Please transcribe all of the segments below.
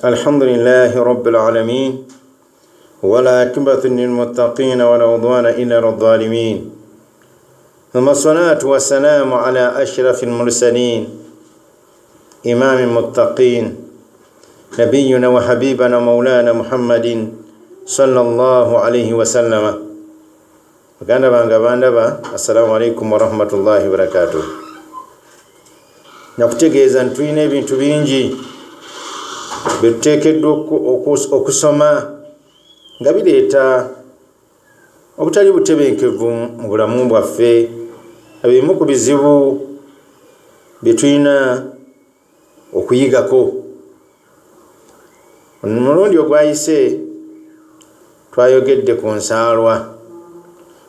الحمد لله رب العالمين ولا عاقبة للمتقين ولا عدوان إلا على الظالمين ثم الصلاة والسلام على أشرف المرسلين إمام المتقين نبينا وحبيبنا مولانا محمد صلى الله عليه وسلم baganda banga assalamu alaikum warahmatullahi wabarakatuh. Nakutegeeza ntulina ebintu bingi bituteekeddwa okusoma nga bireeta obutali butebenkevu mu bulamu bwaffe. Ebimu ku bizibu bye tulina okuyigako. Omulundi ogwayise twayogedde ku nsaalwa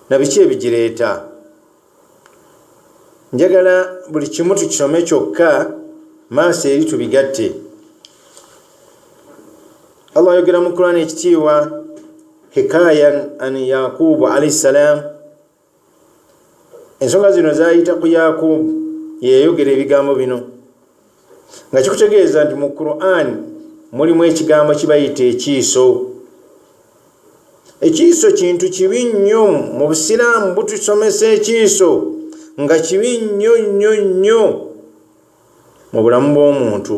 na biki ebigireeta. Njagala buli kimu tukisome kyokka maaso eri tubigatte. Allah ayogera mu Qur'an ekitiibwa hikayan an Yaqubu alayhi salam. Ensonga zino zayita ku Yaqubu yeyogera ebigambo bino nga kikutegeeza nti mu Qur'an mulimu ekigambo kibayita ekiiso. Ekiiso kintu kibi nnyo mu Busiraamu, butusomesa ekiiso nga kibi nnyo mu bulamu bw'omuntu.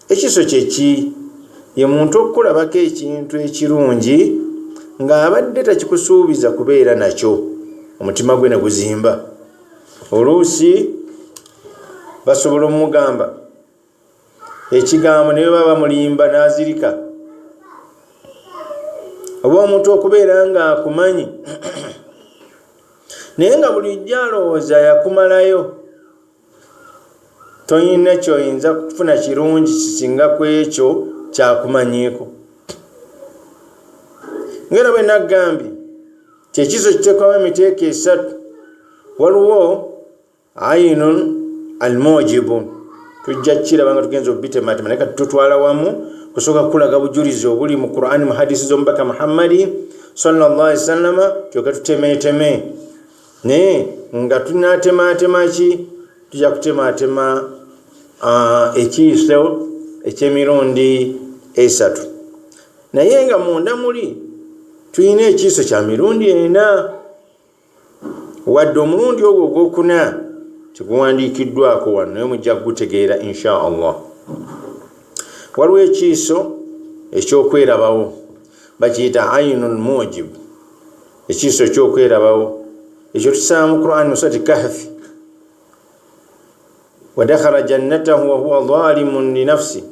Ekiiso kyeki ye muntu okulabako ekintu ekirungi ng'abadde takikusuubiza kubeera nakyo, omutima gwe ne guzimba. Oluusi basobola omugamba ekigambo naye baba mulimba n'azirika. Oba omuntu okubeera ng'akumanyi naye nga bulijjo alowooza yakumalayo, toyina kyoyinza kufuna kirungi kisinga ku ekyo kyakumanyiiko. Ngera bwe naggambye kyekiiso kiteekwamu emiteeko esatu. Waliwo ayinun almujibun, tujja kiraba nga tugenza obitematema naye kati tutwala wamu kusooka kulaga bujulizi obuli mu Qur'ani mu hadisi z'omubaka Muhammadi sallallahu alaihi wasallam, kyoka tutemeeteme naye nga tunatematema ki, tujja kutematema ekiiso eky'emirundi esatu. Naye nga munda muli tulina ekiiso kya mirundi ena, wadde omulundi ogwo ogwokuna tiguwandiikiddwako wano naye mujja kugutegeera insha Allah. Waliwo ekiiso ekyokwerabawo bakiyita aynul mujib, ekiiso ekyokwerabawo. Ekyo tusaba mu Qur'an mu surati Kahfi, wadakhala jannatahu wa huwa zalimun li nafsi.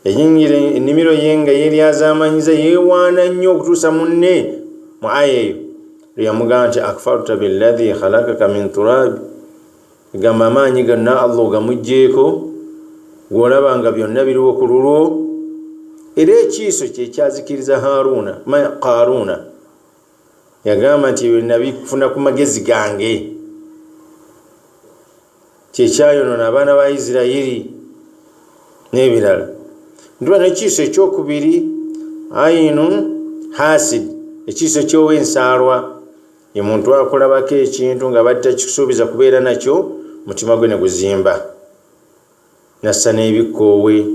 Yayingira ennimiro ye nga yeeryazamanyiza, yeewaana nnyo okutuusa munne mu aya eyo yamugamba nti akfarta billadhi khalaqaka min turab, gamba amaanyi gonna Allah ogamugjeeko gw'olaba nga byonna biriwo ku lulwo. Era ekiiso kye kyazikiriza Qaaruuna, yagamba nti nabifuna ku magezi gange, kyekyayonona abaana ba Isirayiri n'ebirala. Ntuba n'ekiiso ekyokubiri aynun hasid, ekiiso ky'ow'ensaalwa, ye muntu akulabako ekintu nga badde takikusuubiza kubeera nakyo, mutima gwe ne guzimba, nassa n'ebikkoowe,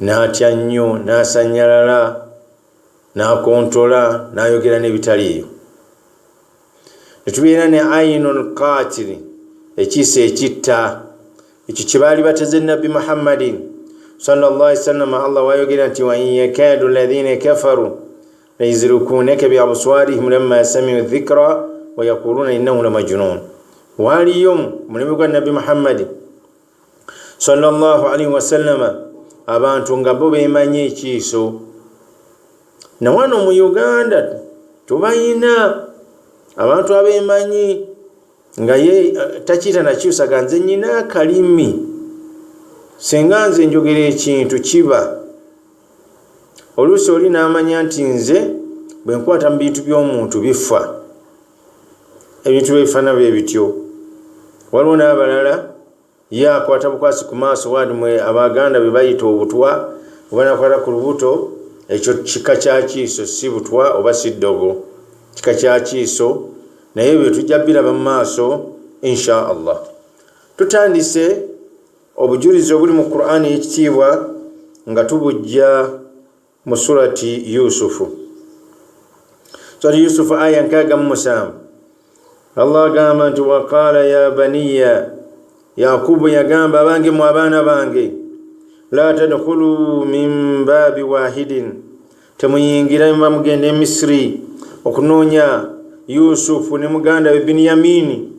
n'atya nnyo, n'asanyalala, n'akontola, n'ayogera n'ebitaliiyo. Ne tubeera ne aynul qaatili, ekiiso ekitta. Ekyo kye baali bateze Nabbi Muhammadin sallallahu alaihi wasallam. Allah wayogera nti wa in yakadu alladhina kafaru layuzrikunaka bi absarihim lamma sami'u dhikra wa yaquluna innahu lamajnun. Waliyo mulimi gwa Nabbi Muhammad sallallahu alaihi wasallam abantu nga bo beemanyi ekiiso. Na wano mu Uganda tubayina abantu abeemanyi nga ye takiyita nakyusa ga nze nyina akalimi, senga nze njogera ekintu kiba. Oluusi oli n'amanya nti nze bwe nkwata mu bintu by'omuntu bifa, ebintu byebifaana bye bityo. Waliwo n'abalala ye akwata bukwasi ku maaso, wadi mwe Abaganda be bayita obutwa, oba nakwata ku lubuto, ekyo kika kya kiiso, si butwa oba si ddogo, kika kya kiiso. Naye bwe tujja biraba mu maaso insha Allah. Tutandise obujulizi obuli mu Qur'ani ekitiibwa nga tubujja mu surati Yusufu. Surati Yusufu aya 67. Allah agamba nti waqala ya baniya, Yakubu yagamba abange mu abaana bange, la tadkhulu min babi wahidin, temuyingira mugende Misiri okunoonya Yusufu ne muganda we Binyamini,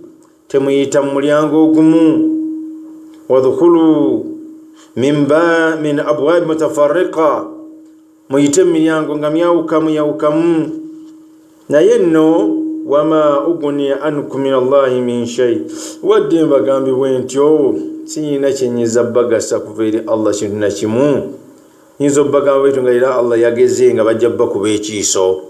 temuyita mu mulyango ogumu. Wadkhulu min abwab mutafarriqa, muyite milyango nga myawukamu. Naye nno wama uguni ankum min Allahi min shay, wadde mbagambibwe ntyo siyina kyenyiza bagasa kuva eri Allah kintu na kimu. Nyinza obbagamba baitu nga era Allah yageze nga bajja bakuba ekiiso.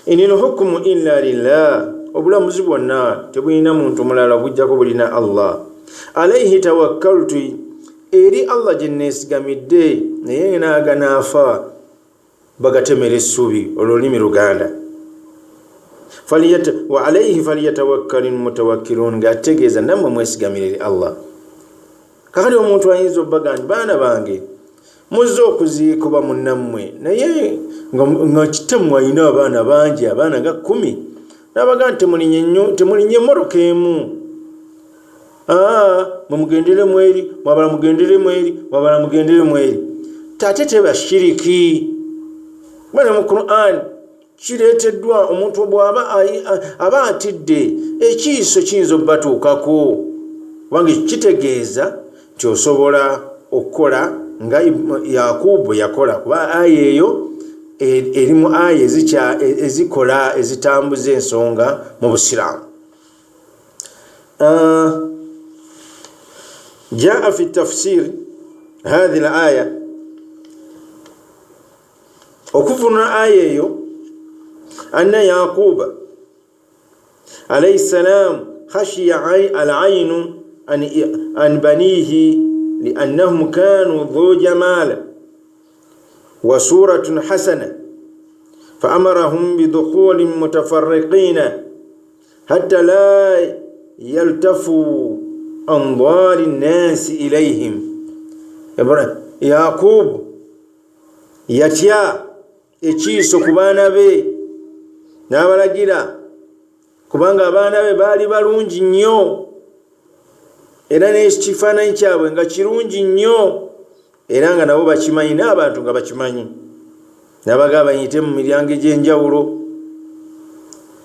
Inil hukmu illa lillah, obulamuzi bwonna tebulina muntu mulala bujjako bulina Allah. Alayhi tawakkaltu, eri Allah gye neesigamidde, naye naaga naafa bagatemera essubi, olulimi Luganda. Wa alayhi falyatawakkalul mutawakkilun, ng'ategeeza nammwe mwesigamire eri Allah. Kakati omuntu ayinza obbaga nti baana bange muzze okuziika oba munnammwe, naye nga kitemmwe alina abaana bangi, abaana nga 10, n'abaga nti temulinye mmoroka emu. Mumugendere mweri, mwabala mugendere mweri, mwabala mugendere mweri. Tate teba shiriki. Bana mu Qur'an kireeteddwa omuntu bw'aba atidde ekiiso kiyinza obbatuukako, wange kitegeeza nti osobola okukola nga Yakubu yakola, kuba aya eyo erimu aya ezikola ezitambuza ensonga mu Busiraamu. جاء في التفسير هذه الآية وكفرنا آية أن يعقوب عليه السلام خشي العين عن بنيه لأنهم كانوا ذو جمال وصورة حسنة، فأمرهم بدخول متفرقين حتى لا يلتفوا أنظار الناس إليهم. Yakubu yatya ekiiso ku baana be n'abalagira, kubanga abaana be baali balungi nnyo era n'ekifaananyi kyabwe nga kirungi nnyo, era nga nabo bakimanyi n'abantu nga bakimanyi. N'abaga bayite mu miryango egy'enjawulo,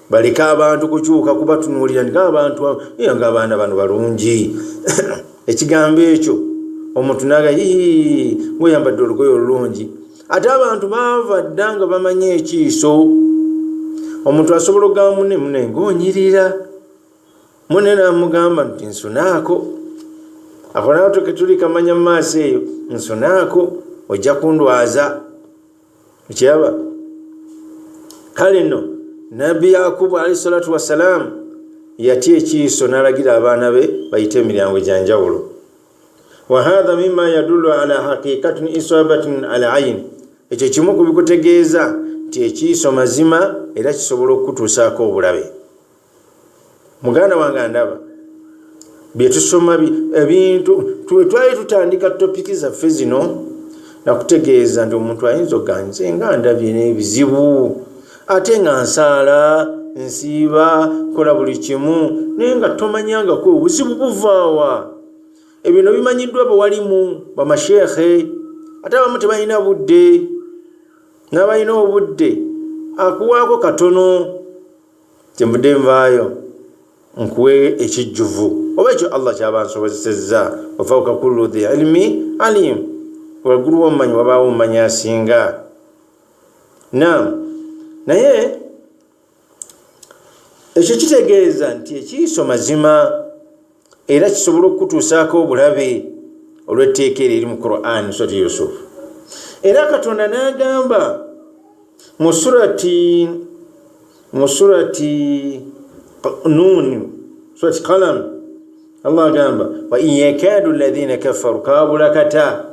baleke abantu kukyuka kubatunuulira ng'abantu ng'abaana bano balungi. Ekigambo ekyo omuntu naga ng'oyambadde olugoye olulungi, ate abantu baava dda nga bamanyi ekiiso. Omuntu asobola okugamba munne ng'onyirira, munne n'amugamba nti nsunaako, akonawo tuli kamanya mu maaso eyo, nsunaako ojja kundwaza. Ekiraba kale nno Nabbi Yakubu alayhi salatu wassalam yatya ekiiso n'alagira abaana be bayite emiryango egyanjawulo. Wa hadha mimma yadullu ala haqiqatin isabatin ala ayn, ekyo kimu ku bikutegeeza nti ekiiso mazima era kisobola okutuusaako obulabe. Muganda wange ndaba bye tusoma ebintu twali tutandika topiki zaffe zino nakutegeeza nti omuntu ayinza oganze nga ndabye n'ebizibu, ate nga nsaala nsiiba kola buli kimu naye nga tomanyangako obuzibu buvaawa. Ebino bimanyiddwa bwewalimu bamasheekhe, ate abamu tebalina budde, n'abalina obudde akuwaako katono, kyembudde nvaayo nkuwe ekijjuvu oba ekyo Allah kyaba nsobozesezza. Wa fawqa kulli dhi ilmi alim, waggulu w'omumanyi wabaawo omumanyi asinga. Naye ekyo kitegeeza nti ekiiso mazima era kisobola okutuusaako obulabe olw'etteeka eriri mu Qur'an, surati Yusuf. Era Katonda n'agamba mu surati Nun, surati Qalam, Allah agamba wa in yakadu alladhina kafaru, kabulakata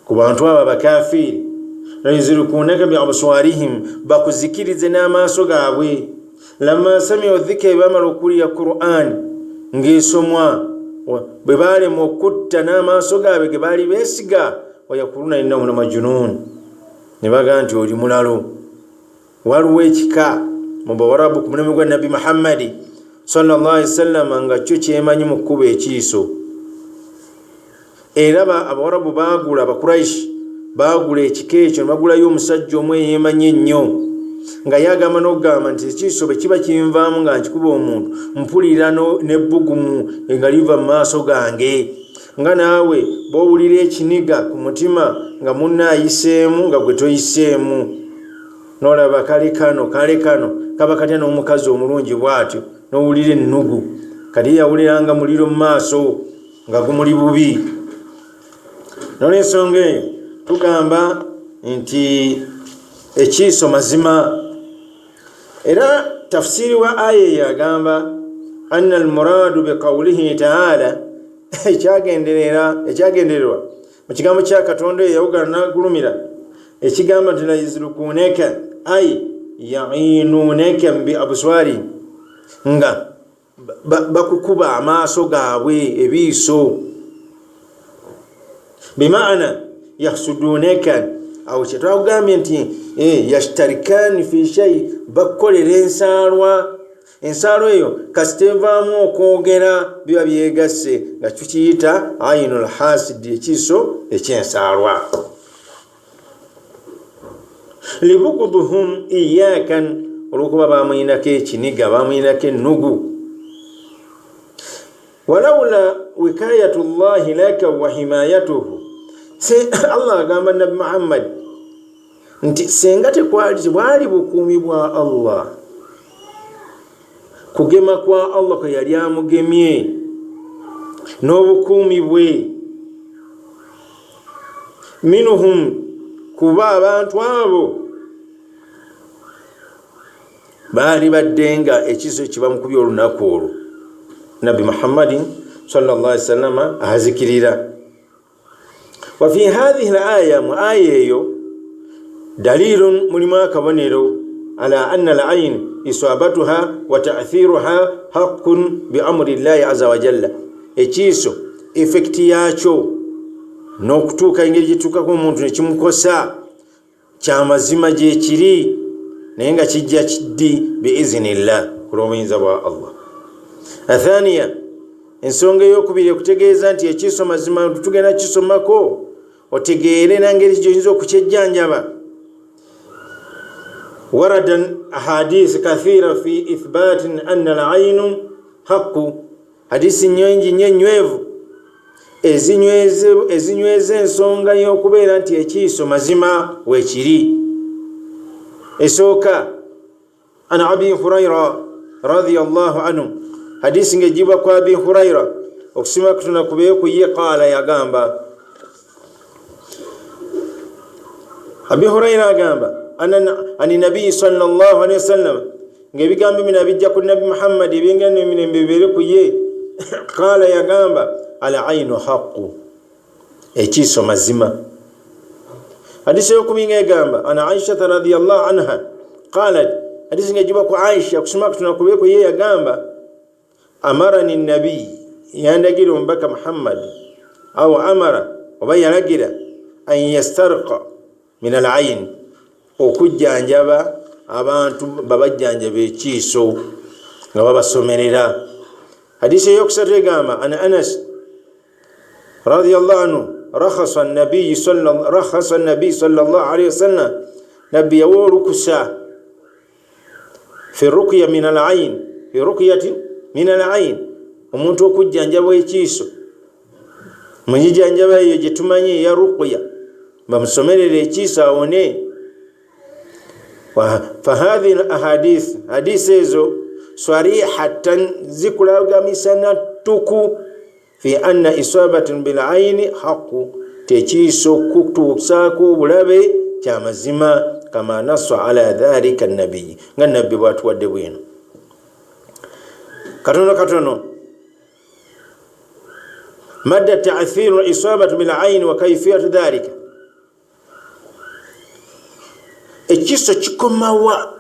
ku bantu abo abakafiri, yuzrikunaka bi absarihim, bakuzikirize n'amaaso gaabwe, lamma sami'u dhikra, bamala okuwulira Qur'an ng'esomwa, bwe balema okutta n'amaaso gaabwe ge baali beesiga, wayakuluna innahum lamajnun, ne bagaa nti oli mulalo. Waliwo ekika mu Bawarabu ku mulembe gwa Nabbi Muhammadi sallallahu alaihi wasallam nga kyo kyemanyi mu kkuba ekiiso. Era Abawarabu baagula, Abakuraishi baagula ekika ekyo, ne bagulayo omusajja omu eyeemanyi ennyo, nga yagamba n'okugamba nti ekiiso bwe kiba kinvaamu nga nkikuba omuntu, mpulira n'ebbugumu nga liva mu maaso gange, nga naawe bw'owulira ekiniga ku mutima nga munna ayiseemu nga gwe toyiseemu. N'olaba kale kano kaba katya n'omukazi omulungi bw'atyo, n'owulira ennugu, kati yawuliranga muliro mu maaso nga gumuli bubi. N'olw'ensonga eyo tugamba nti ekiiso mazima. Era tafsiri wa aya yagamba anna almuradu biqawlihi ta'ala, ekyagendererwa mu kigambo kya Katonda eyo yawugala n'agulumira ekigamba nti la yuzlukunaka ay ya'inunaka bi abswari, nga bakukuba amaaso gaabwe ebiiso, bimaana yahsudunaka, awo kyetwagambye nti yashtarikani fi shay, bakolera ensaalwa eyo kasitevaamu okwogera biba byegasse, nga tukiyita ainul hasid, ekiiso ekyensaalwa. Libukuduhum iyakan, olwokuba bamwinako ekiniga, bamwinako ennugu. Walawula wikayatullahi laka wa himayatuhu, Allah agamba Nabbi Muhammad nti senga tebwali bukuumi bwa Allah, kugema kwa Allah kwe yali amugemye n'obukuumi bwe, minuhum, kuba abantu abo baali baddenga ekiso kibamukubya olunaku olwo, Nabbi Muhammadin sallallahu alaihi wasallam ahazikirira. Wa fi hadhihi al-aya, mu aya eyo, dalilun, mulimu akabonero ala anna al-ayn isabatuha wa ta'thiruha haqqun bi amri llahi azza wa jalla, ekiiso effekti yakyo n'okutuuka engeri gyetuukako omuntu nekimukosa kyamazima gyekiri, naye nga kijja kiddi biiznillah, kulw'obuyinza bwa Allah. Athaniya, ensonga ey'okubiri okutegeeza nti ekiiso mazima tugenda kisomako otegeere n'engeri gy'oyinza okukyejjanjaba. Waradan ahadith kathira fi ithbatin anna al-aynu haqqu, hadisi nyingi nyenywevu ezinyweza ensonga y'okubeera nti ekiiso mazima weekiri. Esooka ana Abi Hurayra radiyallahu anhu, hadisi ng'ejjibwa kwa Abi Hurayra okusinga Katonda kubeeyo ku ye, qaala, yagamba, Abi Hurayra agamba ani Nabii sallallahu alaihi wasallam, ng'ebigambo bino bijja ku Nabbi Muhammad ebyengano emirembe bibeere ku ye, qaala, yagamba, al-aynu haqqu, ekiiso mazima. Hadisi y'okubinga egamba ana Aisha radhiyallahu anha qalat, hadisi ng'ejjibwa ku Aisha okusinga Katonda kubeeyo ku ye, yagamba, amarani nabii, yandagira omubaka Muhammad, aw amara, oba yalagira, an yastarqa min al-ayn, okujjanjaba abantu babajjanjaba ekiiso nga babasomerera. Hadisi eyokusatu egamba ana Anas radiyallahu anhu rakhasa an-nabii sallallahu alayhi wasallam, nabbi yawa olukusa fi ruqya min al-ayn, fi ruqyati min al-ayn, omuntu okujjanjaba ekiiso mu njjanjaba eyo gye tumanyi ya ruqya, bamusomerera ekiiso awone. Fahadhi ahadith, hadisi ezo sarihatan, zikulagamisa tuku fi anna isabatin bil ayni haqqu, tekiiso kutuusaako obulabe kya mazima, kama nassa ala dhalika an-nabii, nga nabbi bw'atuwadde bwino. Katono madda ta'thiru isabatu bil ayni wa kayfiyatu dhalika, ekiiso kikomawa,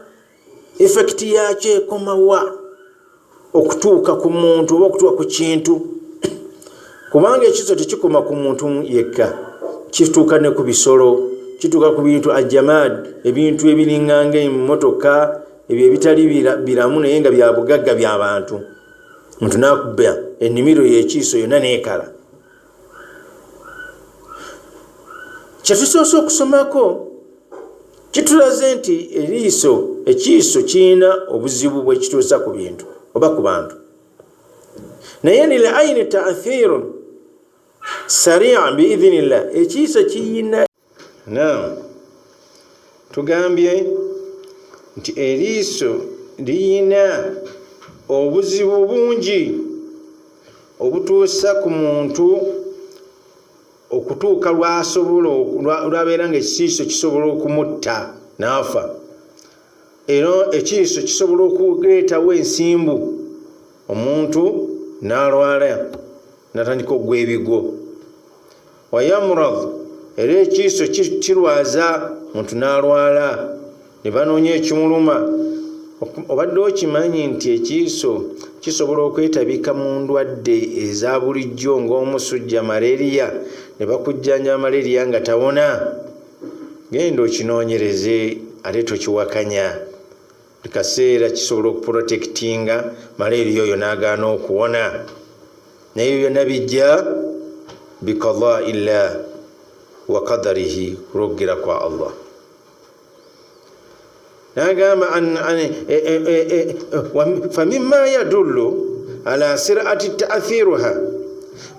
effekti yakyo ekomawa okutuuka ku muntu oba okutuuka ku kintu, kubanga ekiso tekikoma ku muntu yekka, kituuka ne ku bisolo, kituuka ku bintu ajamad, ebintu ebiringanga emmotoka, ebyo ebitali biramu naye nga bya bugagga by'abantu. Omuntu n'akuba ennimiro y'ekiiso yonna n'ekala. Kyetusoose okusomako kitulaze nti ekiiso kirina obuzibu bwe kituusa ku bintu oba ku bantu. Naye lil ayni ta'thirun sari'an biidhnillah, ekiiso kiyina tugambye nti eriiso liyina obuzibu bungi obutuusa ku muntu okutuuka lwabeera nga ekiiso kisobola okumutta n'afa. Era ekiiso kisobola okuleetawo ensimbu, omuntu n'alwala n'atandika okugwa ebigo. Wayamurad, era ekiiso kirwaza, omuntu n'alwala ne banoonya ekimuluma. Obadde okimanyi nti ekiiso kisobola okwetabika mu ndwadde eza bulijjo ng'omusujja, malaria, ne bakujjanja malaria nga tawona? Genda okinoonyereze ate tokiwakanya. Buli kaseera kisobola okuprotectinga malaria oyo n'agaana okuwona. Naye byonna bijja biqadaa'illah wa qadarihi, kulogera kwa Allah. Nagamba famimma yadullu ala sir'ati ta'thiruha,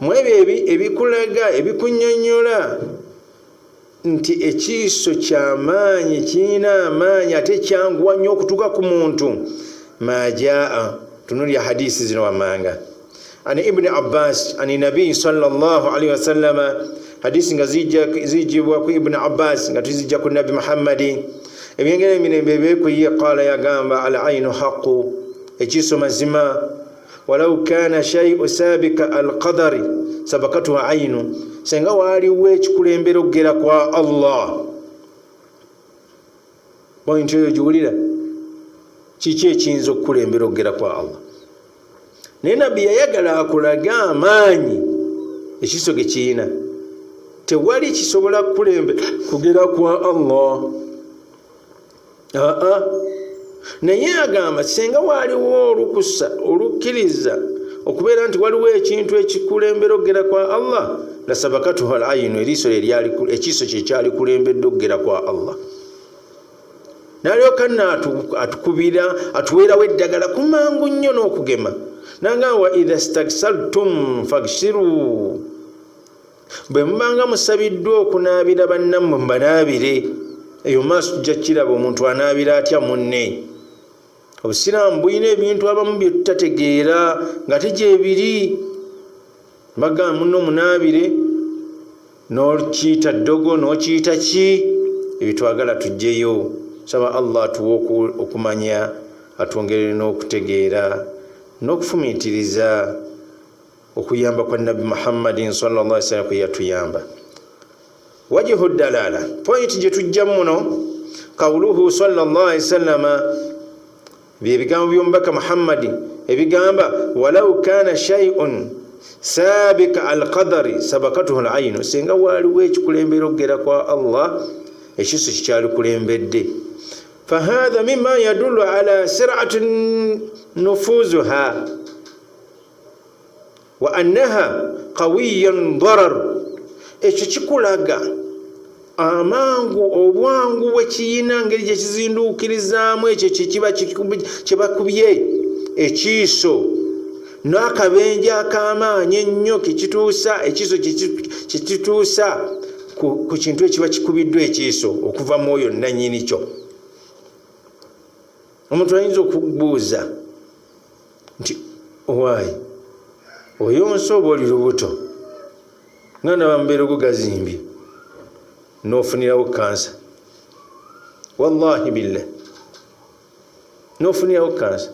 mwebyo ebikulaga ebikunyonyola nti ekiiso ky'amaanyi, kirina amaanyi ate kyanguwa nnyo okutuuka ku muntu. Majaa, tunulya hadisi zino wamanga, ani Ibn Abbas ani Nabi sallallahu alaihi wasallam, hadisi nga zijibwa ku Ibn Abbas nga tuzijja ku Nabi Muhammadi. Ebyengera emirembe byekuyiye, qala yagamba al aynu haqqu, ekiiso mazima. Walau kana shay'u sabika al qadari sabakatu aynu, senga waliwo ekikulembera okugera kwa Allah. Point eyo giwulira, kiki ekiyinza okukulembera okugera kwa Allah? Naye Nabbi yayagala akulaga amaanyi ekiiso ge kirina. Tewali kisobola kukulembera kugera kwa Allah. Naye agamba senga waliwo olukusa olukkiriza okubeera nti waliwo ekintu ekikulembera okugera kwa Allah, la sabakatuhu al aynu, ekiiso kyekyali kulembedde okugera kwa Allah. N'alyoka atukubira atuweerawo eddagala kumangu nnyo n'okugema. Nanga wa idha stagsaltum fagshiru, bwe mubanga musabiddwa okunaabira bannammwe mbanaabire. Eyo maaso tujja kiraba omuntu anaabira atya munne. Obusiraamu bulina ebintu abamu bye tutategeera nga tegyebiri. Bagamba munno munaabire, n'okiyita ddogo, n'okiyita ki? Ebitwagala tujjeyo. Saba Allah atuwe okumanya, atwongerere n'okutegeera n'okufumiitiriza okuyamba kwa Nabi Muhammadin sallallahu alaihi wasallam kwe yatuyamba. Wajhu dalala, point gye tujja muno, qawluhu sallallahu alaihi wasallam, byebigambo by'omubaka Muhammadi ebigamba walau kana shay'un sabika alqadari sabakatuhu alaynu, senga waliwo ekikulembera okugera kwa Allah, ekiiso kikyali kulembedde. Fahadha mimma yadullu ala sir'ati nufuzuha wa annaha qawiyan darar. Ekyo kikulaga amangu obwangu bwe kiyina, ngeri gye kizinduukirizaamu ekyo kye bakubye ekiiso, n'akabenje ak'amaanyi ennyo kekituusa ekiiso kekituusa ku kintu ekiba kikubiddwa ekiiso okuva mu oyo nannyini kyo. Omuntu ayinza okubuuza nti owaayi oyonsa oba oli lubuto nga nabambeera ogugazimbye n'ofunirawo kansa. Wallahi billah, n'ofunirawo kansa.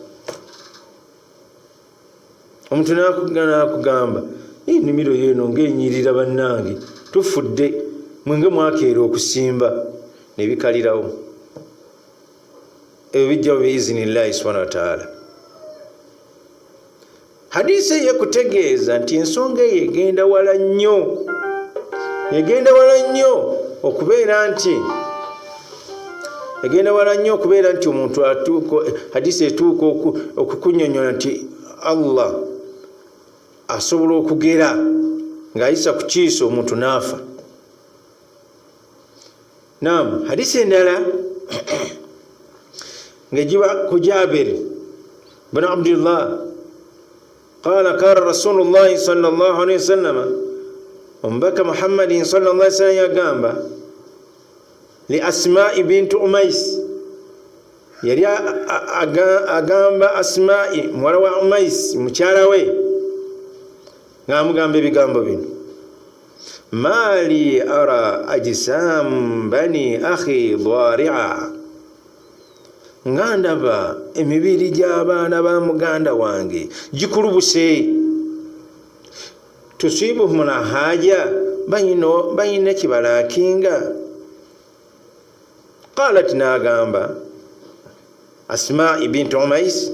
Omuntu n'akugamba ennimiro yeeno ng'enyirira bannange, tufudde mwenge mwakeera okusimba, nebikalirawo. Ebyo bijjawo biizinillahi subhanahu wa ta'ala. hadisi yakutegeeza nti ensonga yegenda wala nnyo okubeera nti omuntu hadisi etuuka okukunyonyola nti Allah asobola okugera ng'ayisa ku kiiso omuntu n'afa. Naam, hadisi endala ngajiba ku Jabir bin Abdullah qala qala Rasulullah sallallahu alayhi wasallam, ombaka Muhammadin sallallahu alayhi wasallam yagamba li Asma'i bint Umais, yali agamba Asma'i muwala wa Umais mukyala we, ng'amugamba ebigambo bino: mali ara ajsam bani akhi dhari'a, ngandaba emibiri gy'abaana ba muganda wange gikulubuse, tusibuhum na haja, bayina kibalakinga. Qalat, nagamba Asma'i bint Umais,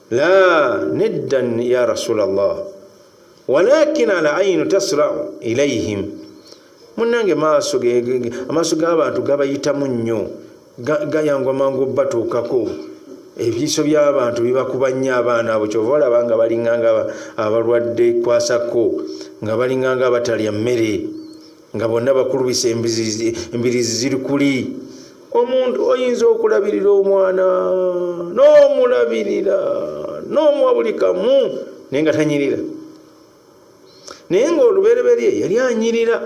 la niddan ya Rasulallah, walakin al aynu tasra'u ilayhim, munange amaaso g'abantu gabayitamu nnyo, gayangwa mangu batuukako, ebiso by'abantu bibakuba nnyo abaana abo, kyova olaba nga balinganga abalwadde kwasako, nga balinganga abatalya mmere, nga bonna bakulubisa embirizi ziri kuli. Omuntu oyinza okulabirira omwana n'omulabirira n'omuwa buli kamu naye nga tanyirira, naye ng'olubereberye yali anyirira.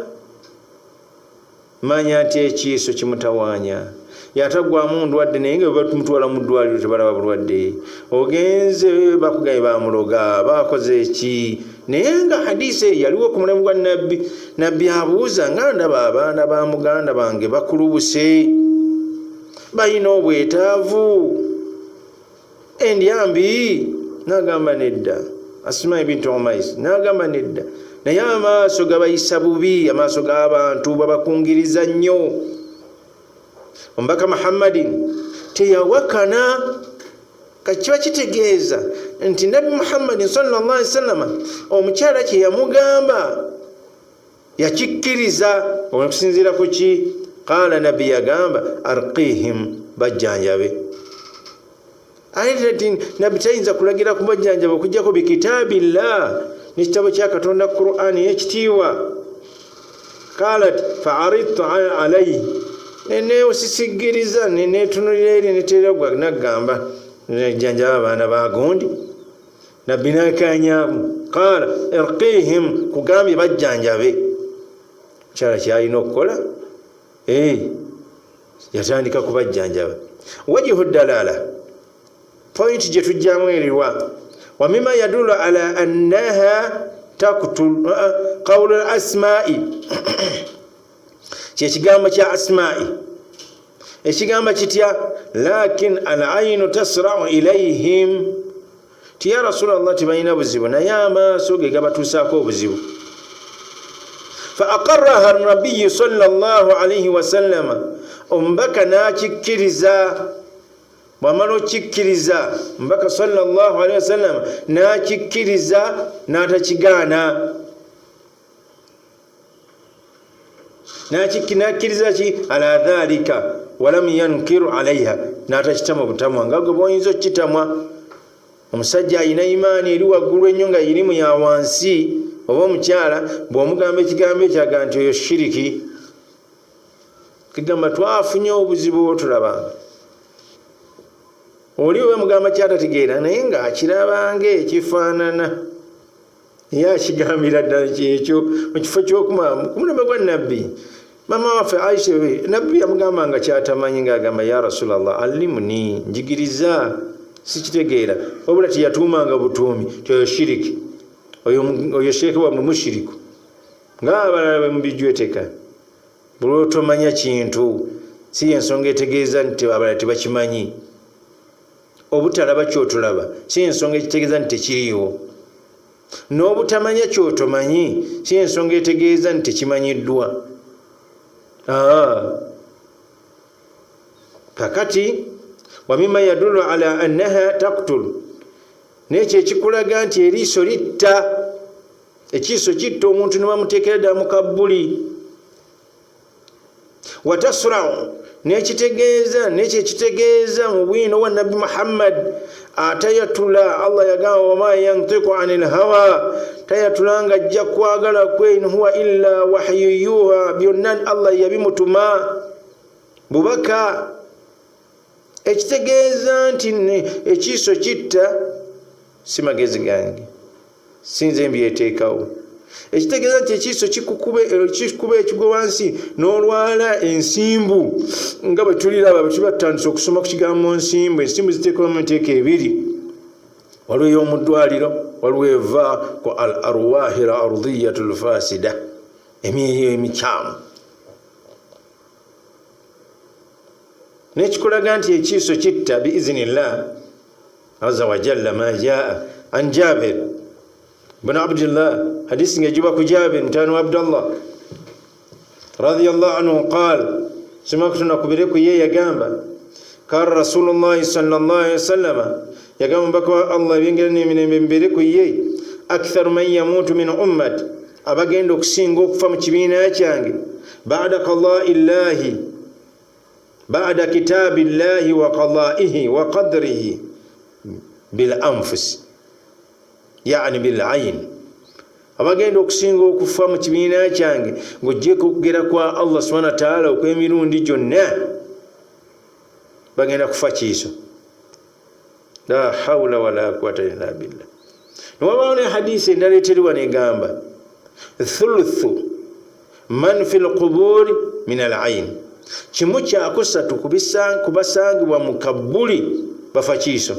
Manya nti ekiiso kimutawaanya, yatagwamu ndwadde naye nga batumutwala mu ddwaliro tebalaba bulwadde, ogenze bakugaye bamuloga bakoze eki, naye nga hadisi yaliwo ku mulimu gwa nabbi abuuza, nga ndaba abaana ba muganda bange bakulubuse, bayina obwetaavu, endyambi. Nagamba nedda. Asma'i bint Umais nagamba nedda, naye amaaso gabayisa bubi, amaaso g'abantu babakungiriza nnyo. Ombaka Muhammadin teyawakana, kakiba kitegeeza nti Nabi Muhammadin sallallahu alaihi wasallam omukyala kye yamugamba yakikkiriza. Okusinziira ku ki? Qala, nabbi yagamba arqihim, bajjanjabe. Ayati nabbi tayinza kulagira ku bajjanjabe okujjako bikitabillah, n'ekitabo kya Katonda Qur'ani ekitiibwa. Qalat fa'aridtu alayhi, nene osisigiriza nenetunulira eri neteragwa, nagamba jjanjaba abaana bagundi. Nabbi nakanyamu, qala irqihim, kugambye bajjanjabe. Kyala kyalina okukola yatandika kubajjanjaba. Wajihu dalala, point gye tujjamu eriwa, wa mima yadulu ala annaha taqtul qawlu al-asma'i, kyekigambo kya Asma'i ekigamba kitya? Lakin al-aynu tasra'u ilayhim, ti ya Rasulallah tibalina buzibu naye amaaso ge gabatuusaako obuzibu. Fa aqarraha an-nabiyyu sallallahu alayhi wa sallam, ombaka nakikkiriza. Bwamala okikkiriza, mbaka sallallahu alayhi wa sallam nakikkiriza, n'atakigaana. Nakikkiriza ki? Ala dhalika walam yankiru alayha, n'atakitama butamwa. Nga gwe bw'oyinza okkitamwa, omusajja alina imaani eri waggulu ennyo nga irimu ya wansi, oba omukyala bw'omugamba ekigambo ekyaga nti oyo shiriki, kigamba twafunye obuzibu bwotulabanga. Oli we mugamba kyatategeera naye ng'akirabanga ekifaanana, ye akigambira ddala kyekyo mu kifo ky'okumulamu ku mulembe gwa nabbi. Mama waffe Aisha nabbi yamugamba nga kyatamanyi, ng'agamba ya Rasulallah alimuni, njigiriza, sikitegeera, wabula teyatuumanga butuumi ti oyo shiriki, oyo sheeke wamwe mushiriku, ng'abalala bwe mubijweteka. Buli otomanya kintu si ensonga etegeeza nti abalala tebakimanyi. Obutalaba kyotulaba si ensonga ekitegeeza nti tekiriiwo, n'obutamanya kyotomanyi si ensonga etegeeza nti tekimanyiddwa. Kakati wa mimma yadullu ala annaha taqtul, nekyo ekikulaga nti eriiso litta, ekiiso kitta omuntu ne bamuteekera ddala mu kabbuli. Watasra'u nekyo ekitegeeza mu bwino wa Nabbi Muhammad atayatula. Allah yagamba wama yantiqu anil hawa, tayatulanga ajja kwagala kwe, in huwa illa wahyu yuha, byonna Allah yabimutuma bubaka. Ekitegeeza nti ekiiso kitta si magezi gange, sinze mbyeteekawo. Ekitegeeza nti ekiiso kikuba ekigo wansi n'olwala ensimbu, nga bwe tuliraba bwe tuba tutandise okusoma ku kigambo nsimbu. Ensimbu ziteekwa mu mateeka ebiri, waliwo ey'omu ddwaliro, waliwo eva ku al arwahi al ardiyatul fasida, emyoyo emikyamu. Nekikulaga nti ekiiso kitta biiznillah azza wa jalla. Ma jaa an Jabir bin Abdullah, hadisi ngejiba ku Jabir mtano Abdullah radiyallahu anhu qala, sima kutuna kubireku ye yagamba kar Rasulullah sallallahu alaihi wasallam, yagamba bako Allah bingene minembereku ye akthar man yamutu min ummati, abagenda okusinga okufa mu kibiina kyange ba'da qada'illahi, ba'da kitabillahi wa qada'ihi wa qadrihi bil anfus, yani bil ayn. Abagenda okusinga okufa mu kibiina kyange ng'ojjeko okugera kwa Allah subhanahu wa ta'ala okw'emirundi gyonna, bagenda kufa kiiso. La hawla wala quwwata illa billah. Niwabaawo ne hadisi endala eteriwa negamba thuluthu man fil quburi min al ayn, kimu kyakusatu kubasangibwa mu kabbuli bafa kiiso.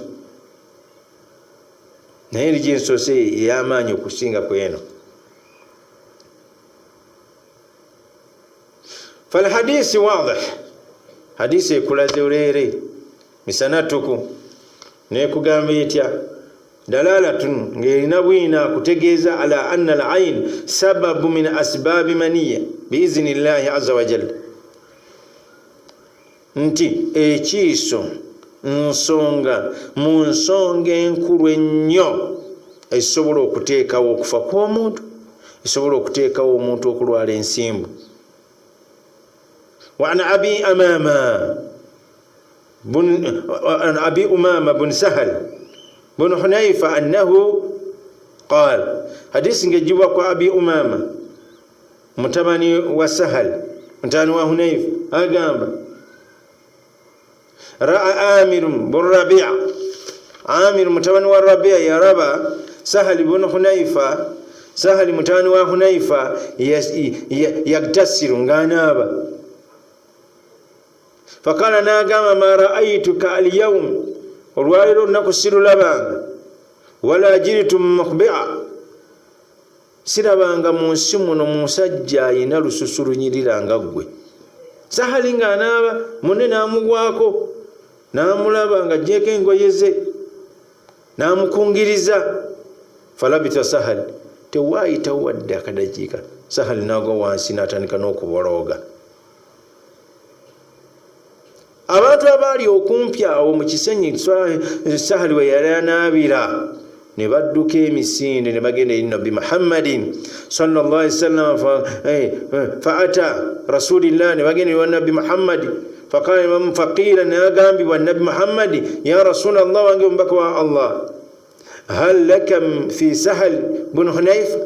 Naye eri gyensose ey'amaanyi okusinga kweno. Falhadisi wadih, hadisi ekulaze uleere misanatuku nekugamba etya dalalatun ng'erina bwina kutegeeza ala anna al-ayn sababu min asbabi maniya biiznillahi azza wa jalla, nti ekiiso nsonga mu nsonga enkulu ennyo esobola okuteekawo okufa kw'omuntu, esobola okuteekawo omuntu okulwala ensimbu. وعن أبي أمامة بن سهل بن حنيفة أنه قال، حديث جواب أبي أمامة متبني وسهل متبني وحنيفة أقام رأى آمر بن ربيع، آمر متبني والربيع يا ربا سهل بن حنيفة، سهل متبني وحنيفة يغتسل غانابا، فقال ناقام ما رأيتك اليوم الوالد نكسر لبان ولا جرت مخبعا، sirabanga munsi muno musajja ayina lususulu nyiriranga gwe. Sahali nga anaaba munne n'amugwako n'amulaba nga ajjeko engoye ze n'amukungiriza. Falabita Sahali, tewaayitawo wadde akadakiika, Sahali n'agwa wansi n'atandika n'okubologa. Abantu abaali okumpi awo mu kisenyi Sahali we yali anaabira ne badduka emisinde ne bagenda eri Nabbi Muhammadin sallallahu alaihi wasallam, faata rasulillah, ne bagenda eri Nabbi Muhammadi, faqala imam faqira, ne agambibwa Nabbi Muhammadi, ya rasulallah, wange omubaka wa Allah, hal laka fi Sahal bun Hunayfa,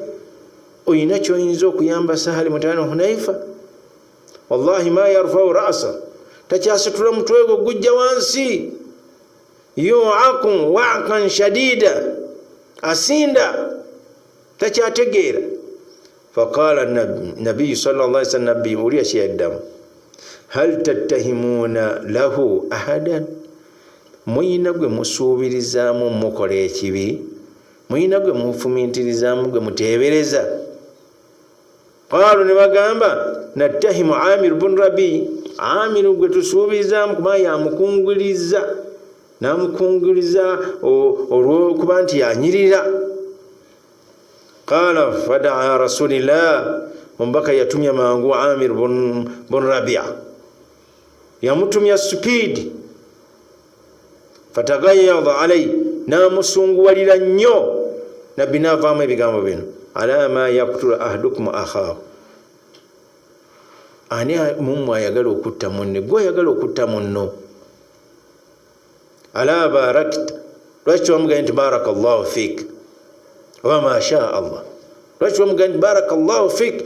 oyina kyoyinza okuyamba Sahali mutano Hunayfa? Wallahi ma yarfau ra'sa, takyasitula mutwe gwe gujja wansi, yu'akum wa'kan shadida, asinda takyategeera. Faqala nabi sallallahu alaihi wasallam, nabi uli ashiyaddamu, hal tattahimuna lahu ahadan, muyina gwe musuubirizaamu mukola ekibi, muyina gwe mufumintirizamu gwe muteebereza? Qalu, ne bagamba nattahimu Amir bun Rabi, Amir gwe tusuubizaamu kuba yamukungiriza, namukungiriza olw'okuba nti yanyirira. Qala fadaa rasulillah, omubaka yatumya mangu Amir bun Rabia, yamutumya speed, fatagayada alai, namusunguwalira nnyo. Nabbi n'avaamu ebigambo bino, ala ma yaktulu ahadukum akhaahu, ani mumwe ayagala okutta munne? Gwe oyagala okutta munno. Ala barakta, lwaki wamugamba nti barakallahu fik oba masha Allah? Lwaki wamugamba nti barakallahu fik?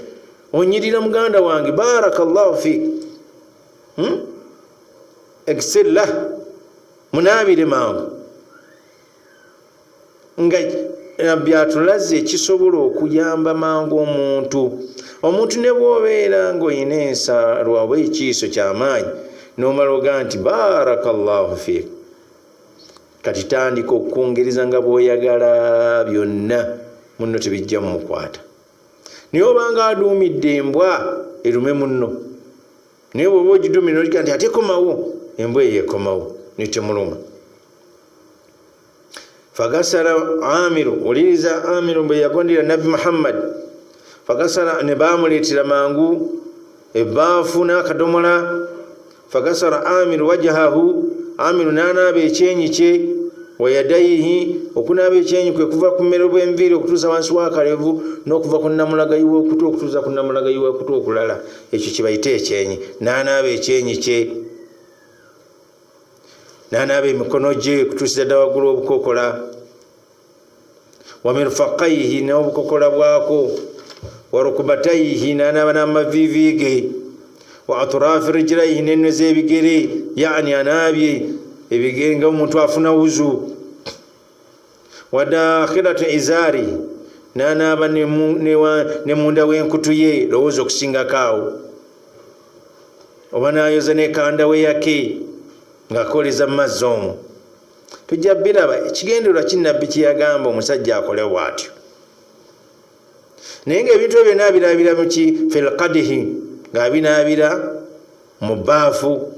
Onyirira muganda wange, barakallahu fik. Egisella munaabire mangu. Nga Nabbi atulaze ekisobola okuyamba mangu omuntu ne bw'obeera ng'olina ensaalwa oba ekiiso ky'amaanyi n'omala ogaa nti barakallahu fik, kati tandika okukungereza nga bw'oyagala byonna, munno tebijja mumukwata. Naye obanga aduumidde embwa erume munno, naye bw'oba ogiduumira n'ogigaa nti ate komawo, embwa eyo ekomawo netemuluma. Fagasala Amiru, oliriza Amiru bwe yagondera Nabbi Muhammad, fagasala ne baamuleetera mangu ebbaafu n'akadomola. Fagasala Amiru wajahahu, Amiru n'anaaba ekyenyi kye, wayadaihi, okunaaba ekyenyi kwe kuva ku mmere bw'enviiri okutuusa wansi w'akalevu, n'okuva ku nnamulagayi w'okutu okutuusa ku nnamulagayi w'okutu okulala. Ekyo kye bayita ekyenyi. N'anaaba ekyenyi kye, n'anaaba emikono gye kutuusiza ddala waggulu obukokola, wa mirfaqaihi, n'obukokola bwako, wa rukubataihi, n'anaaba n'amaviivi ge, wa atrafi rijlaihi, n'ennwe z'ebigere, yani anaabye ebigere nga omuntu afuna wuzu. Wa dakhilatu izaari, n'anaaba ne munda w'enkutu ye, lowooza okusingako awo, oba n'ayoza n'ekanda we yake ng'akoleza mu mazzi omwo. Tujja biraba ekigendererwa kinnabbi kye yagamba omusajja akole bw'atyo. Naye ng'ebintu ebyo n'abiraabira mu ki fil qadihi, ng'abinaabira mu bbaafu.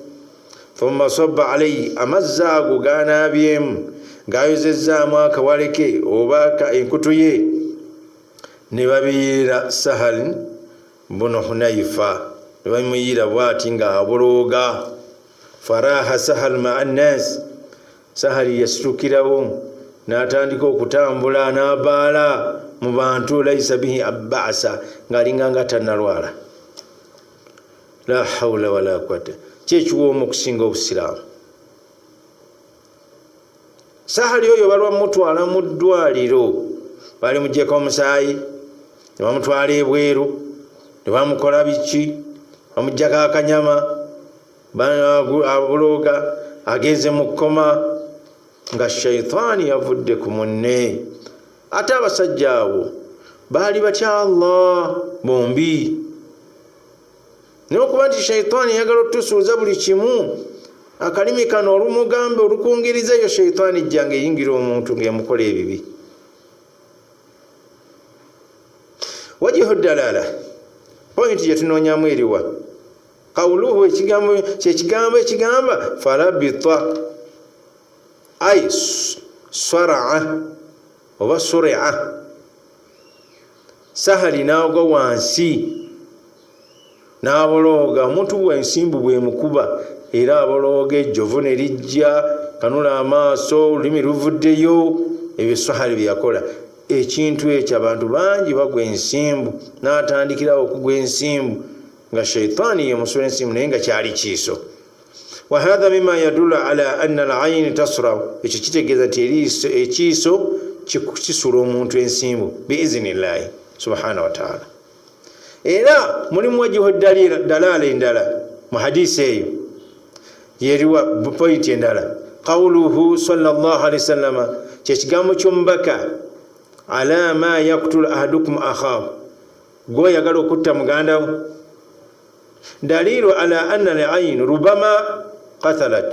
Thumma sabba alayhi, amazzi ago g'anaabyemu ng'ayozezzaamu akawaleke oba enkutu ye, ne babiyiira Sahal bunu Hunayfa, ne bamuyiira bw'ati ng'abolooga. Faraha Sahal ma'a nnas, Sahali yasitukirawo n'atandika okutambula n'abaala mu bantu, laysa bihi abbasa, ng'alinga nga tannalwala. La hawla wala quwwata, kyekiwoomu okusinga obusiraamu. Sahali oyo balwamutwala mu ddwaliro, bali muggyeko omusaayi, ne bamutwala ebweru, ne bamukola biki, bamuggyako akanyama, abulooga ageze mu kkoma, nga shaitaani yavudde ku munne. Ate abasajja abo baali batya Allah bombi, naye okuba nti shaitaani yagala otusuuza buli kimu, akalimi kano olumugambe olukungiriza, eyo shaitaani ejjanga eyingira omuntu ng'emukola ebibi. Wajihu dalala, pointi gye tunoonyamu eriwa qawluhu, ekigambo ekigamba falabita, ay sara'a oba suri'a. Sahali n'agwa wansi n'abolooga, omuntu bw'ensimbu bw'emukuba era abolooga, ejjovu ne lijja, kanula amaaso, olulimi luvuddeyo. Ebyo Sahali bye yakola. Ekintu ekyo abantu bangi bagwa ensimbu, n'atandikirawo okugwa ensimbu nga shaitaani yemusula ensimbu, naye nga kyali kiiso. Wa hadha mima yadullu ala anna al-ayn tasra, ekyo kitegeeza nti ekiiso kisula omuntu ensimbu biiznillahi subhanahu wa ta'ala. Era mulimu wajihu dalala endala mu hadisi eyo, yeriwa point endala, qawluhu sallallahu alaihi wasallam, kyekigambo ky'omubaka, ala ma yaktulu ahadukum akhaahu, gwe oyagala okutta muganda we. Dalilu ala anna al-ayn rubama qatalat,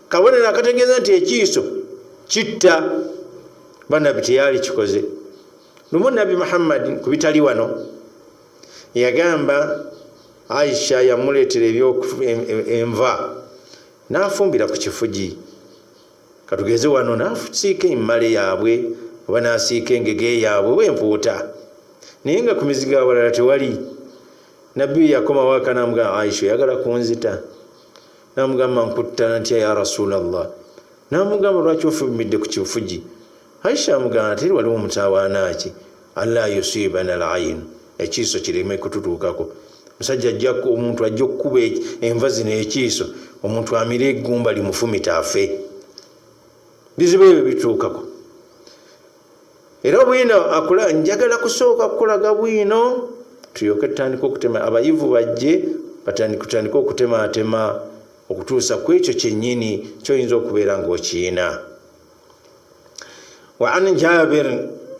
kabonero akategeeza nti ekiiso kitta. Bannabbi teyali kikoze. Lumu Nabbi Muhammad ku bitali wano yagamba Aisha yamuleetera enva, n'afumbira ku kifugi. Katugeze wano n'asiika emmale yaabwe oba n'asiika engege yaabwe w'empuuta, naye nga ku mizigo abalala tewali. Nabbi yakomawo aka n'amugamba, Aisha oyagala kunzita? N'amugamba, nkutta ntya ya Rasulallah? namugamba lwaki ofumidde ku kifugi. Aisha amugamba teri waliwo mutawaana ki alla yusibana al-ayn, ekiiso kireme kututuukako. Musajja ajjako omuntu ajja okukuba enva zino ekiiso, omuntu amira eggumba limufumita afe. Bizibu ebyo bituukako. Era bwino akula njagala kusooka kukolaga bwino tuyoke tutandika okutema, abayivu bajje batandika okutematema okutuusa ku ekyo kyennyini kyoyinza okubeera ng'okiina. Wa an Jabir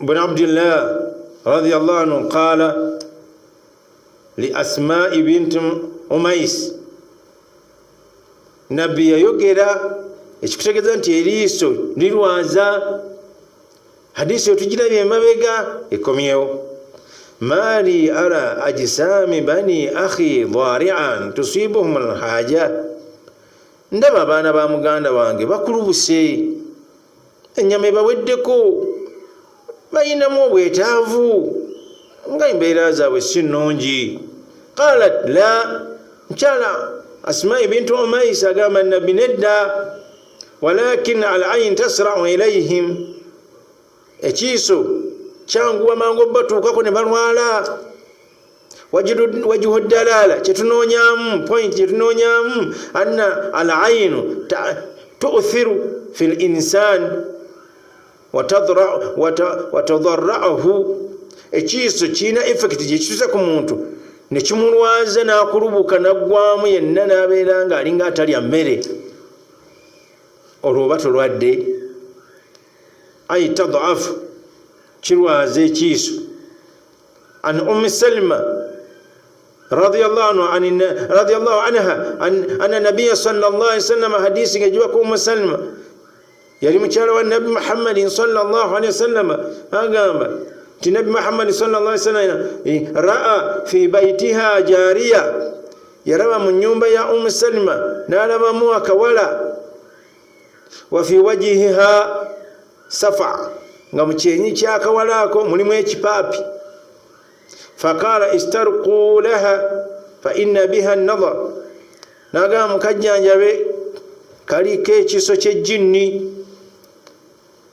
bin Abdillah radiyallahu anhu qala li Asma'i bint Umais, nabbi yayogera ekikutegeeza nti eriiso lirwaza. Hadisi otugirabye emabega ekomyewo. Mali ara ajisami bani akhi dhari'an tusibuhum alhaja, ndaba abaana ba muganda wange bakulubuse, ennyama ebaweddeko, bayinamu obwetaavu nga embeera zaabwe si nnungi. Qalat la, mukyala Asma'i bintu Umais agamba nabbi nedda, walakin al-ayn tasra'u ilayhim, ekiiso kyanguwa mangu batuukako ne balwala. Wajihu dalala, kyetunoonyamu point, kyetunoonyamu anna al-aynu tu'thiru fil insan wa tadarra'uhu, ekiiso kiina effect gyekituusa ku muntu ne kimulwaza n'akulubuka naggwamu yenna n'abeera ng'alinga atalya mmere. Olwo oba tolwadde. Ay tad'af, kirwaza ekiiso. An Salma radiyallahu anha anna nabiyya sallallahu alayhi wasallam, hadisi ngejwa ku Salma yali mukyala wa Nabi Muhammad sallallahu alayhi wasallam, agamba ti Nabi Muhammad sallallahu alayhi wasallam ra'a fi baytiha jariya, yaraba mu nyumba ya Salma n'alabamu akawala. Wa fi wajhiha safa, nga mu kyenyi kyakawala ako mulimu ekipaapi. Faqala istarqu laha fa inna biha an-nadhar, naga mukajjanjabe kaliko ekiiso ky'ejjinni,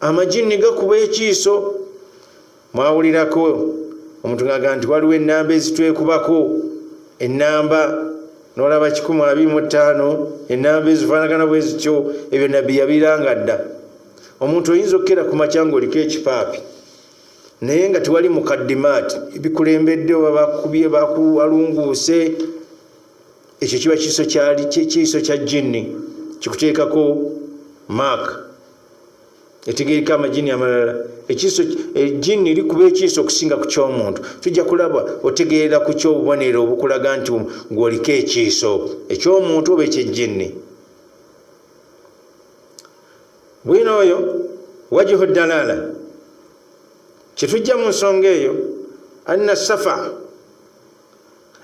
amajinni gakuba ekiiso. Mwawulirako omuntu ng'agamba nti waliwo ennamba ezitwekubako, ennamba n'olaba 125, ennamba ezifaanagana bwe zityo, ebyo nabbi yabiranga dda. Omuntu oyinza okukera ku makya ng'oliko ekipaapi naye nga tewali mukaddimaati bikulembedde oba bakubye bakuwalunguuse, ekyo kiba kiiso kya jjinni, kikuteekako maaka etegeereka amajini amalala. Ekiiso ejjinni likuba ekiiso okusinga ku ky'omuntu. Tujja kulaba otegeerera ku ky'obubonero obukulaga nti ng'oliko ekiiso eky'omuntu oba eky'ejjinni. Bwino oyo wajihu dalala, kyetujja mu nsonga eyo, anna safa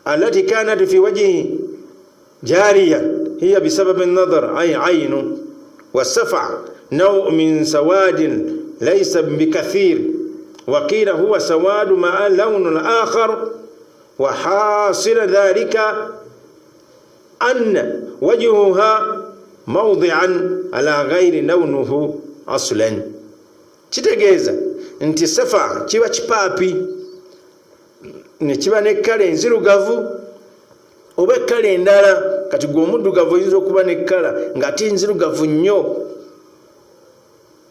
alati kanat fi wajhi jariya hiya bisababi an-nadhar ay aynu, wa safa naw min sawadin laysa bikathir, wa qila huwa sawadu ma'a lawn al-akhar, wa hasil dhalika anna wajhuha mawdi'an ala ghairi lawnuhu aslan. Kitegeeza nti safa kiba kipaapi ne kiba ne kkala enzirugavu oba ekkala endala. Kati gwe omuddugavu oyinza okuba ne kkala ng'ate enzirugavu nnyo,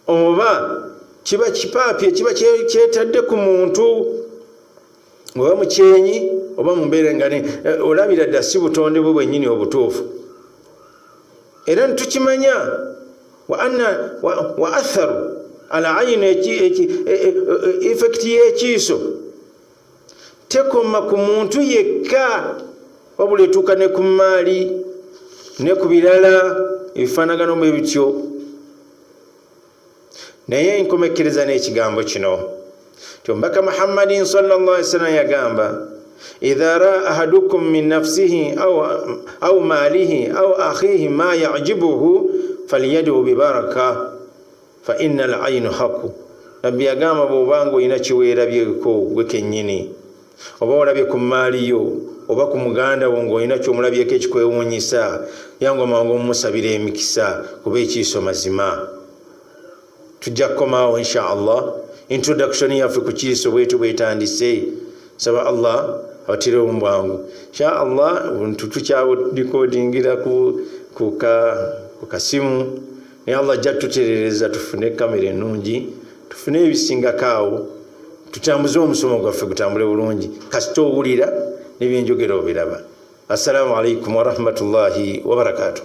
oba kiba kipaapi ekiba kyetadde ku muntu, oba mu kyenyi oba mu mbeera nga olabira dda si butonde bwe bwennyini obutuufu. Era netukimanya wa atharu ala ayini effekti y'ekiiso tekoma ku muntu yekka, wabula etuuka ne ku maali ne ku birala ebifaanagano bwe bityo. Naye nkomekereza n'ekigambo kino ti omubaka Muhammadin sallallahu alaihi wasallam yagamba, idha raa ahadukum min nafsihi aw malihi aw akhihi ma ya'jibuhu falyad'u bibaraka fa inna al-aynu haqqu. Nabbi yagamba bw'obanga olina kiweerabyeko gwe kennyini oba olabye ku maaliyo oba ku muganda wo ng'olina kyomulabyeko ekikwewuunyisa yangu amangu omusabira emikisa kuba ekiiso mazima. Tujja kukomaawo insha Allah. Introduction yaffe ku kiiso bwetu bwetandise. Saba Allah abatire ombwangu insha Allah tukyawo recordingira ku kasimu ne Allah ajja tuterereza tufune kamera ennungi tufune ebisingakaawo tutambuze omusomo gwaffe gutambule bulungi kasita owulira n'ebyenjogera obiraba. Assalamu alaikum wa rahmatullahi wa barakatuh.